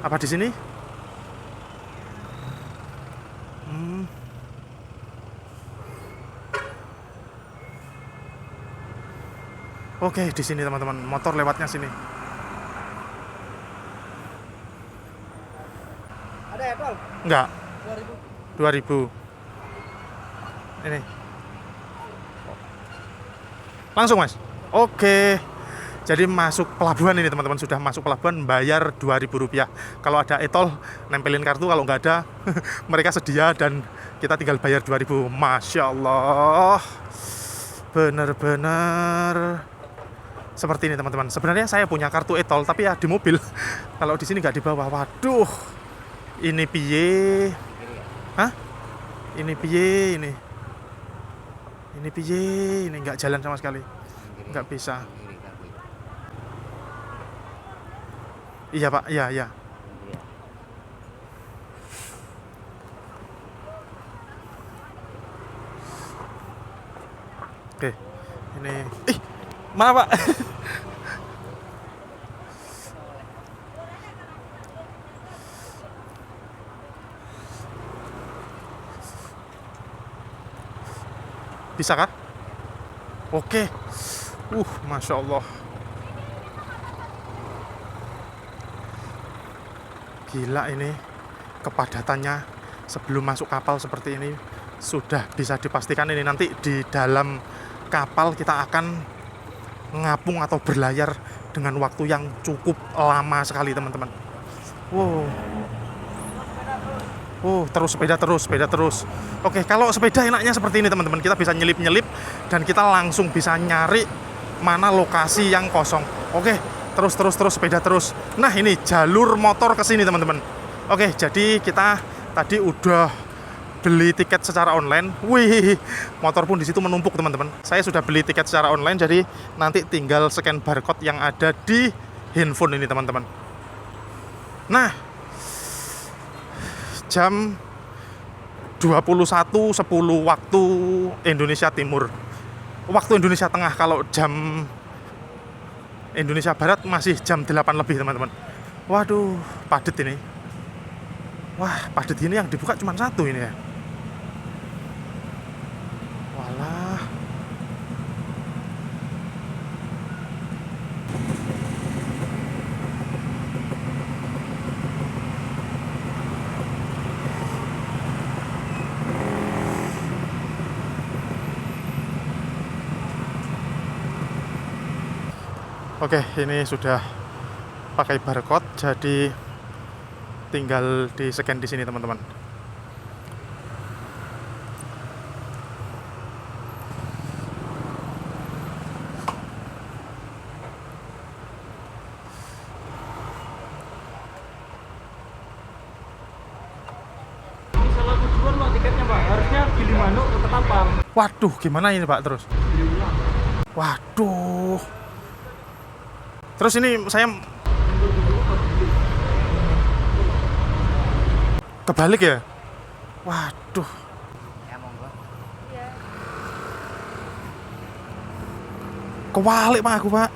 Apa di sini? Oke, di sini teman-teman. Motor lewatnya sini. Ada ya, Bang? Enggak. 2000. 2000. Ini. Langsung, Mas. Oke. Jadi masuk pelabuhan ini teman-teman. Sudah masuk pelabuhan, bayar Rp2.000. Kalau ada e-tol, nempelin kartu. Kalau nggak ada, mereka sedia dan kita tinggal bayar 2.000. Masya Allah. Bener-bener seperti ini teman-teman. Sebenarnya saya punya kartu e-tol tapi ya di mobil. Kalau di sini nggak dibawa. Waduh, ini piye? Hah? Ini piye ini? Ini piye? Ini nggak jalan sama sekali. Nggak bisa. Iya Pak, iya iya. Oke, ini. Mana Pak? Bisa kan? Oke. Masya Allah. Gila ini kepadatannya sebelum masuk kapal seperti ini sudah bisa dipastikan ini nanti di dalam kapal kita akan ngapung atau berlayar dengan waktu yang cukup lama sekali teman-teman. Terus sepeda terus. Oke, kalau sepeda enaknya seperti ini teman-teman. Kita bisa nyelip-nyelip dan kita langsung bisa nyari mana lokasi yang kosong. Oke, terus sepeda terus. Nah, ini jalur motor ke sini teman-teman. Oke, jadi kita tadi udah beli tiket secara online. Motor pun di situ menumpuk teman-teman. Saya sudah beli tiket secara online, jadi nanti tinggal scan barcode yang ada di handphone ini teman-teman. Nah, jam 21.10 waktu Indonesia Timur. Waktu Indonesia Tengah. Kalau jam Indonesia Barat masih jam 8 lebih teman-teman. Waduh, padat ini. Wah, padat ini yang dibuka cuma satu ini ya. Walah. Oke, ini sudah pakai barcode, jadi tinggal di scan di sini teman-teman. Ini salah tujuan Pak tiketnya Pak. Harusnya Gilimanuk ke Ketapang. Waduh, gimana ini Pak terus? Waduh. Terus ini saya kebalik ya? Waduh. Ya monggo. Kebalik Pak aku Pak.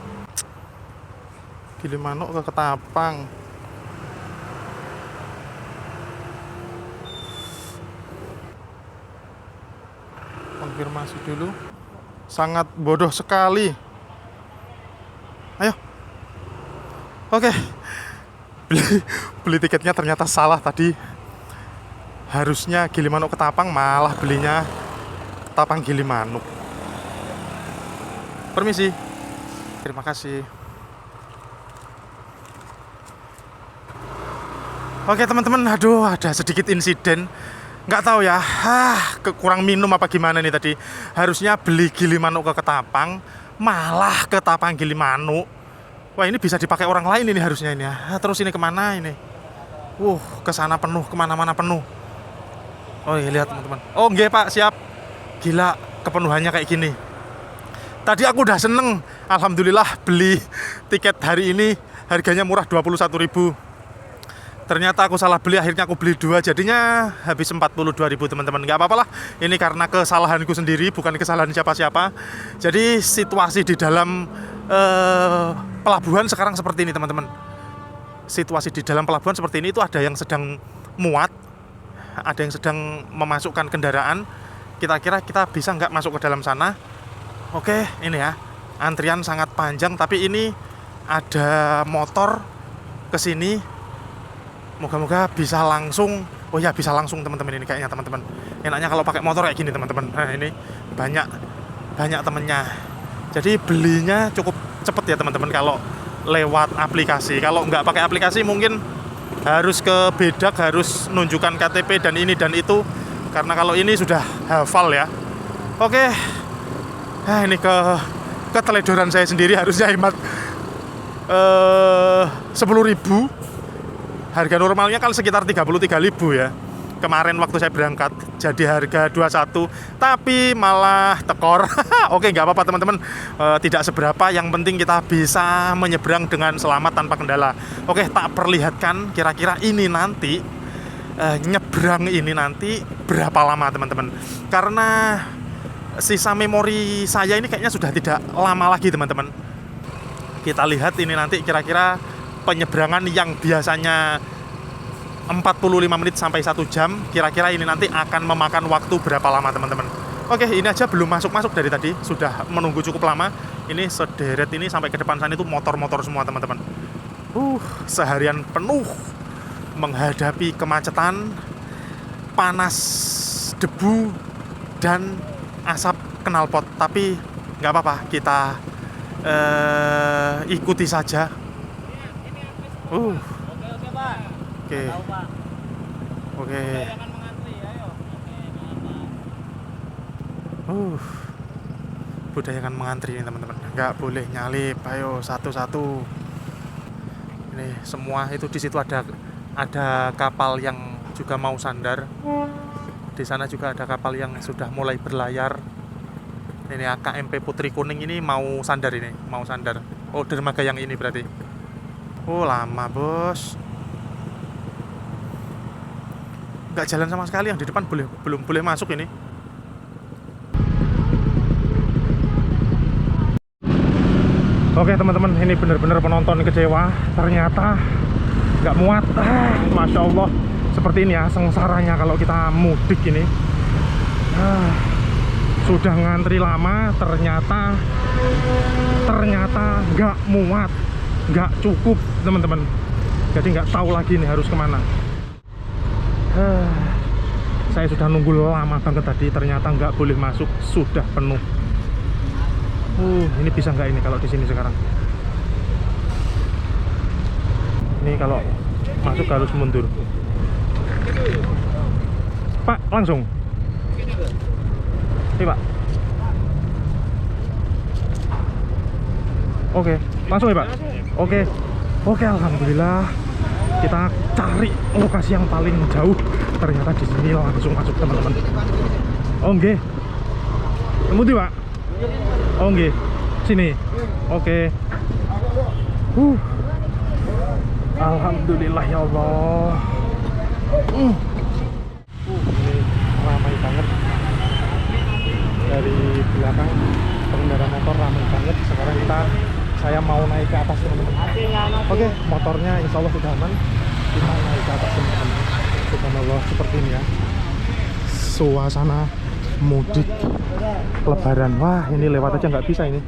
Gilimanuk ke Ketapang. Konfirmasi dulu. Sangat bodoh sekali. Ayo. Oke. Beli tiketnya ternyata salah tadi. Harusnya Gilimanuk Ketapang, malah belinya Ketapang Gilimanuk. Permisi. Terima kasih. Oke teman-teman, aduh ada sedikit insiden. Nggak tahu ya, kurang minum apa gimana nih tadi. Harusnya beli gili manuk ke Ketapang, malah ke Ketapang gili manuk. Wah ini bisa dipakai orang lain ini harusnya ini ya. Terus ini kemana ini? Ke sana penuh, kemana-mana penuh. Oh iya lihat teman-teman. Oh nggih Pak, siap. Gila kepenuhannya kayak gini. Tadi aku udah seneng, alhamdulillah beli tiket hari ini harganya murah 21.000. Ternyata aku salah beli, akhirnya aku beli 2, jadinya habis 42.000 teman-teman. Nggak apa-apa lah, ini karena kesalahanku sendiri, bukan kesalahan siapa-siapa. Jadi situasi di dalam pelabuhan sekarang seperti ini teman-teman. Situasi di dalam pelabuhan seperti ini itu ada yang sedang muat, ada yang sedang memasukkan kendaraan. Kira-kira kita bisa nggak masuk ke dalam sana? Oke, ini ya, antrian sangat panjang, tapi ini ada motor ke sini. Moga-moga bisa langsung. Oh ya bisa langsung teman-teman ini kayaknya teman-teman. Enaknya kalau pakai motor kayak gini teman-teman. Nah ini banyak temennya. Jadi belinya cukup cepet ya teman-teman kalau lewat aplikasi. Kalau nggak pakai aplikasi mungkin harus ke Bedak, harus nunjukkan KTP dan ini dan itu. Karena kalau ini sudah hafal ya. Oke. Nah ini keteledoran saya sendiri, harusnya hemat 10.000. Harga normalnya kan sekitar 33.000 ya. Kemarin waktu saya berangkat jadi harga 21, tapi malah tekor. Oke, nggak apa-apa teman-teman. Tidak seberapa, yang penting kita bisa menyeberang dengan selamat tanpa kendala. Oke, tak perlihatkan kira-kira ini nanti nyebrang ini nanti berapa lama teman-teman. Karena sisa memori saya ini kayaknya sudah tidak lama lagi teman-teman. Kita lihat ini nanti kira-kira penyeberangan yang biasanya 45 menit sampai 1 jam, kira-kira ini nanti akan memakan waktu berapa lama teman-teman. Oke, ini aja belum masuk-masuk dari tadi, sudah menunggu cukup lama. Ini sederet ini sampai ke depan sana itu motor-motor semua teman-teman. Seharian penuh menghadapi kemacetan, panas, debu, dan asap knalpot. Tapi nggak apa-apa, kita ikuti saja. Oke Pak. Oke. Budayakan mengantri ini teman-teman. Nggak boleh nyalip. Ayo satu-satu. Ini semua itu di situ ada kapal yang juga mau sandar. Di sana juga ada kapal yang sudah mulai berlayar. Ini KMP Putri Kuning ini mau sandar ini, mau sandar. Oh dermaga yang ini berarti. Lama bos. Nggak jalan sama sekali, yang di depan belum boleh masuk ini. Oke teman-teman, ini benar-benar penonton kecewa. Ternyata nggak muat. Masya Allah, seperti ini ya sengsaranya kalau kita mudik ini. Sudah ngantri lama, ternyata nggak muat. Nggak cukup teman-teman, jadi nggak tahu lagi nih harus kemana. Saya sudah nunggu lama banget tadi, ternyata nggak boleh masuk, sudah penuh. Ini bisa nggak ini kalau di sini sekarang? Ini kalau masuk harus mundur. Pak, langsung. Ini Pak. Oke, langsung ya Pak. Oke, alhamdulillah. Kita cari lokasi yang paling jauh. Ternyata di sini langsung masuk teman-teman. Nggih. Kemudian Pak. Nggih. Sini. Oke. Alhamdulillah ya Allah. Ini ramai banget. Dari belakang pengendara motor ramai banget. Sekarang saya mau naik ke atas teman-teman. Oke, motornya insya Allah sudah aman. Kita naik ke atas teman-teman. Subhanallah, seperti ini ya suasana mudik lebaran. Wah, ini lewat aja nggak bisa ini.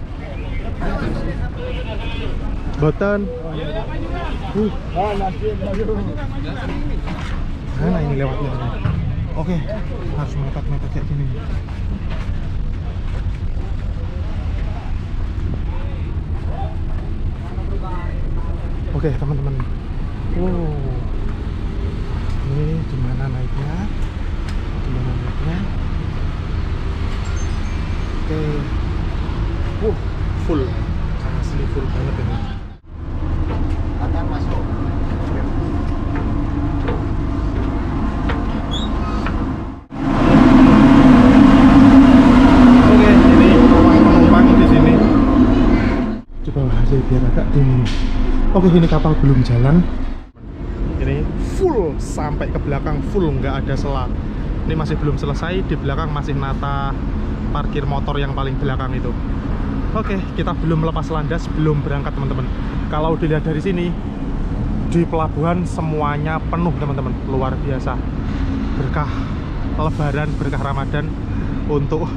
Boten. Mana ini lewatnya? Oke, harus mepet-mepet kayak gini. Oke teman-teman. Wow. Ini gimana naiknya? Gimana naiknya? Oke. Full. Asli full banget ini. Akan masuk. Oke, ini ruang penumpang di sini. Coba aja biar agak dingin. Oke, ini kapal belum jalan. Ini full sampai ke belakang, full nggak ada sela. Ini masih belum selesai, di belakang masih nata parkir motor yang paling belakang itu. Oke, kita belum lepas landas, belum berangkat teman-teman. Kalau dilihat dari sini, di pelabuhan semuanya penuh teman-teman, luar biasa. Berkah Lebaran, berkah Ramadan untuk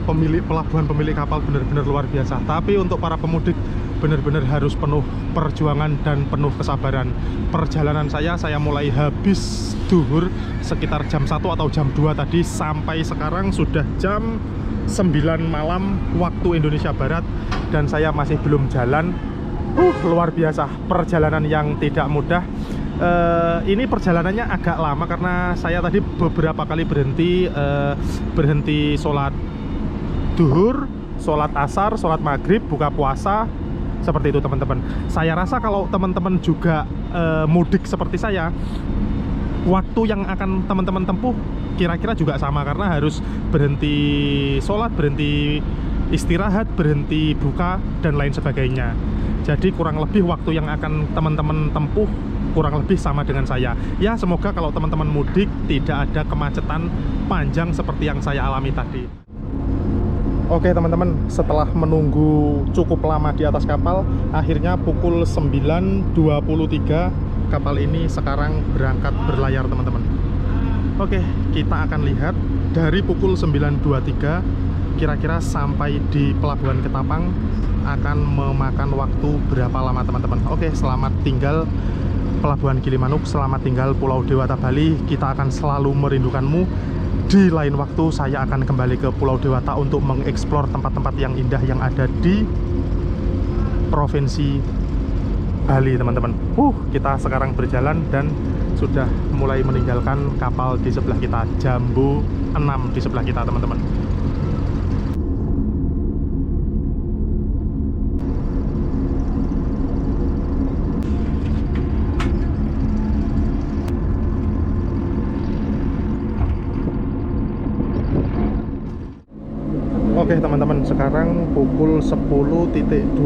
pemilik pelabuhan, pemilik kapal benar-benar luar biasa. Tapi untuk para pemudik benar-benar harus penuh perjuangan dan penuh kesabaran. Perjalanan saya mulai habis duhur sekitar jam 1 atau jam 2 tadi, sampai sekarang sudah jam 9 malam waktu Indonesia Barat, dan saya masih belum jalan. Luar biasa, perjalanan yang tidak mudah. Ini perjalanannya agak lama karena saya tadi beberapa kali berhenti sholat duhur, sholat asar, sholat maghrib, buka puasa, seperti itu teman-teman. Saya rasa kalau teman-teman juga mudik seperti saya, waktu yang akan teman-teman tempuh kira-kira juga sama, karena harus berhenti sholat, berhenti istirahat, berhenti buka, dan lain sebagainya. Jadi kurang lebih waktu yang akan teman-teman tempuh kurang lebih sama dengan saya. Ya, semoga kalau teman-teman mudik tidak ada kemacetan panjang seperti yang saya alami tadi. Oke teman-teman, setelah menunggu cukup lama di atas kapal, akhirnya pukul 9.23 kapal ini sekarang berangkat berlayar teman-teman. Oke, kita akan lihat dari pukul 9.23 kira-kira sampai di Pelabuhan Ketapang akan memakan waktu berapa lama teman-teman. Oke, selamat tinggal Pelabuhan Gilimanuk, selamat tinggal Pulau Dewata Bali. Kita akan selalu merindukanmu. Di lain waktu saya akan kembali ke Pulau Dewata untuk mengeksplor tempat-tempat yang indah yang ada di Provinsi Bali teman-teman. Kita sekarang berjalan dan sudah mulai meninggalkan kapal di sebelah kita, Jambu 6 di sebelah kita teman-teman. Oke teman-teman, sekarang pukul 10.26,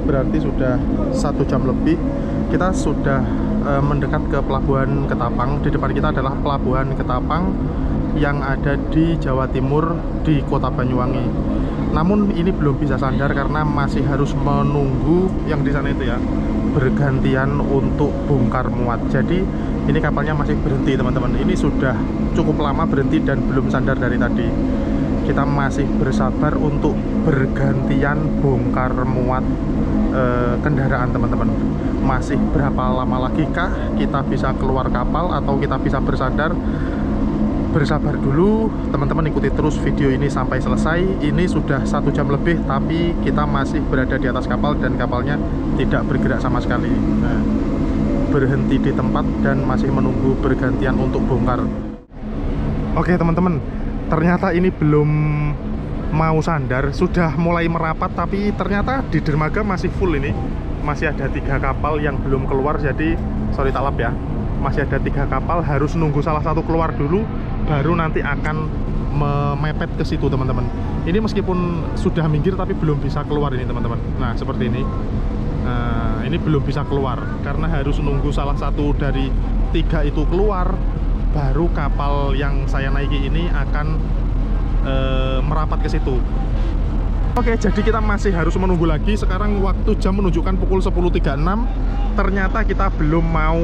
berarti sudah 1 jam lebih. Kita sudah mendekat ke Pelabuhan Ketapang. Di depan kita adalah Pelabuhan Ketapang yang ada di Jawa Timur, di Kota Banyuwangi. Namun ini belum bisa sandar karena masih harus menunggu yang di sana itu ya, bergantian untuk bongkar muat. Jadi ini kapalnya masih berhenti teman-teman. Ini sudah cukup lama berhenti dan belum sandar dari tadi. Kita masih bersabar untuk bergantian bongkar muat kendaraan teman-teman. Masih berapa lama lagi kah kita bisa keluar kapal atau kita bisa bersandar? Bersabar dulu teman-teman, ikuti terus video ini sampai selesai. Ini sudah 1 jam lebih tapi kita masih berada di atas kapal dan kapalnya tidak bergerak sama sekali. Nah, berhenti di tempat dan masih menunggu bergantian untuk bongkar. Oke teman-teman, ternyata ini belum mau sandar, sudah mulai merapat, tapi ternyata di dermaga masih full. Ini masih ada 3 kapal yang belum keluar, jadi sorry talap ya, masih ada 3 kapal, harus nunggu salah satu keluar dulu baru nanti akan memepet ke situ teman-teman. Ini meskipun sudah minggir tapi belum bisa keluar ini teman-teman. Nah seperti ini. Nah ini belum bisa keluar karena harus nunggu salah satu dari 3 itu keluar, baru kapal yang saya naiki ini akan merapat ke situ. Oke, jadi kita masih harus menunggu lagi. Sekarang waktu jam menunjukkan pukul 10.36. Ternyata kita belum mau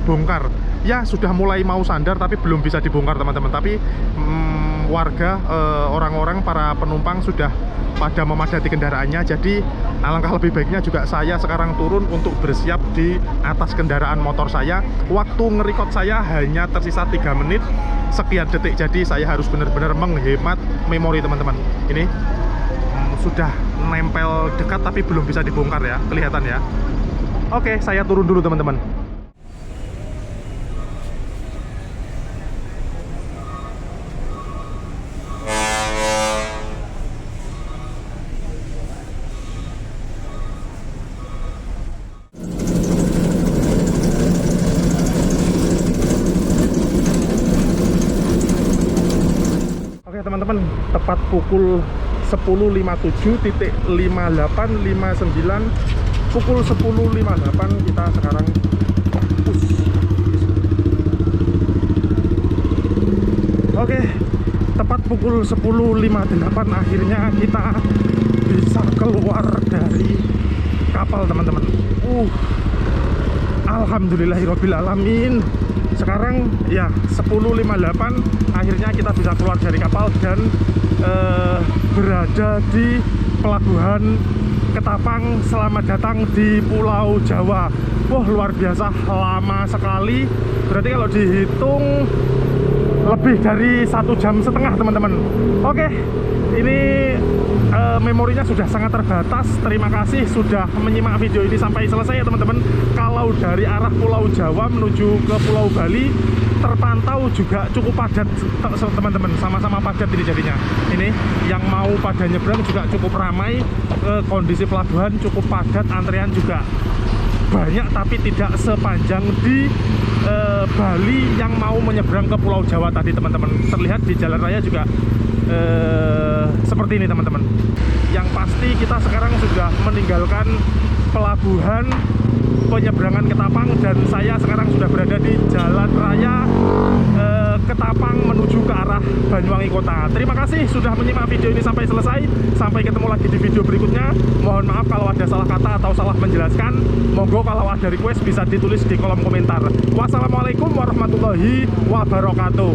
bongkar. Ya, sudah mulai mau sandar tapi belum bisa dibongkar teman-teman. Tapi warga, orang-orang, para penumpang sudah pada memadati kendaraannya. Jadi alangkah lebih baiknya juga saya sekarang turun untuk bersiap di atas kendaraan motor saya. Waktu ngerekord saya hanya tersisa 3 menit sekian detik. Jadi saya harus benar-benar menghemat memori teman-teman. Ini sudah nempel dekat tapi belum bisa dibongkar ya, kelihatan ya. Oke, saya turun dulu teman-teman. Oke teman-teman, tepat pukul 10.57.5859, pukul 10.58 kita sekarang push. Oke, tepat pukul 10.58 akhirnya kita bisa keluar dari kapal teman-teman. Alhamdulillahirabbil alamin. Sekarang ya 10.58 akhirnya kita bisa keluar dari kapal dan berada di pelabuhan Ketapang. Selamat datang di Pulau Jawa. Wah, luar biasa, lama sekali. Berarti kalau dihitung lebih dari 1,5 jam teman-teman. Oke, ini memorinya sudah sangat terbatas. Terima kasih sudah menyimak video ini sampai selesai ya teman-teman. Kalau dari arah Pulau Jawa menuju ke Pulau Bali terpantau juga cukup padat teman-teman, sama-sama padat ini jadinya. Ini yang mau pada nyebrang juga cukup ramai, kondisi pelabuhan cukup padat, antrean juga banyak tapi tidak sepanjang di Bali yang mau menyeberang ke Pulau Jawa tadi teman-teman. Terlihat di jalan raya juga seperti ini teman-teman. Yang pasti kita sekarang sudah meninggalkan pelabuhan penyeberangan Ketapang dan saya sekarang sudah berada di jalan raya Ketapang menuju ke arah Banyuwangi Kota. Terima kasih sudah menyimak video ini sampai selesai. Sampai ketemu lagi di video berikutnya. Mohon maaf kalau ada salah kata atau salah menjelaskan. Monggo kalau ada request bisa ditulis di kolom komentar. Wassalamualaikum warahmatullahi wabarakatuh.